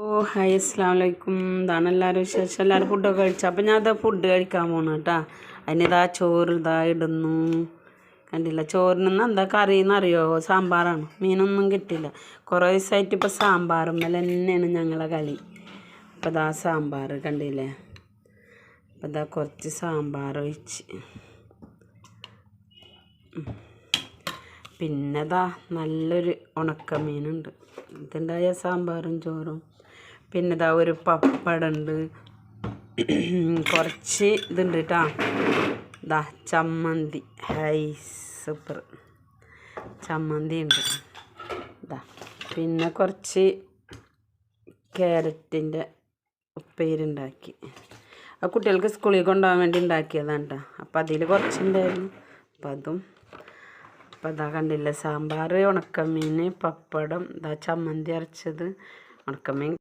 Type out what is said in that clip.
Hi അസ്സലാമലൈക്കും. ഇതാണ് എല്ലാവരും വിശേഷം. എല്ലാവരും ഫുഡൊക്കെ കഴിച്ചു. അപ്പം ഞാൻ ഇതാ ഫുഡ് കഴിക്കാൻ പോകണം കേട്ടോ. അതിനിതാ ചോറ് ഇതാ ഇടുന്നു. കണ്ടില്ല, ചോറിനൊന്നും എന്താ കറി എന്നറിയോ? സാമ്പാറാണ്. മീനൊന്നും കിട്ടില്ല. കുറേ ദിവസമായിട്ട് ഇപ്പോൾ സാമ്പാറുമ്മൽ തന്നെയാണ് ഞങ്ങളെ കളി. അപ്പോൾ ഇതാ സാമ്പാർ കണ്ടില്ലേ. അപ്പോൾ ഇതാ കുറച്ച് സാമ്പാർ ഒഴിച്ച്, പിന്നെ ഇതാ നല്ലൊരു ഉണക്കമീനുണ്ട്. ഇതുണ്ടായ സാമ്പാറും ചോറും. പിന്നെ ഇതാ ഒരു പപ്പടമുണ്ട്, കുറച്ച് ഇതുണ്ട് കേട്ടോ. ഇതാ ചമ്മന്തി, ഹൈ സൂപ്പർ ചമ്മന്തി ഉണ്ട്. ഇതാ പിന്നെ കുറച്ച് ക്യാരറ്റിൻ്റെ ഉപ്പേരുണ്ടാക്കി. ആ കുട്ടികൾക്ക് സ്കൂളിൽ കൊണ്ടുപോകാൻ വേണ്ടി ഉണ്ടാക്കിയതാണ് കേട്ടോ. അപ്പം അതിൽ കുറച്ചുണ്ടായിരുന്നു. അപ്പം അതും. അപ്പം ഇതാ കണ്ടില്ല, സാമ്പാർ, ഉണക്കമീൻ, പപ്പടം, ഇതാ ചമ്മന്തി അരച്ചത്, ഉണക്കമീൻ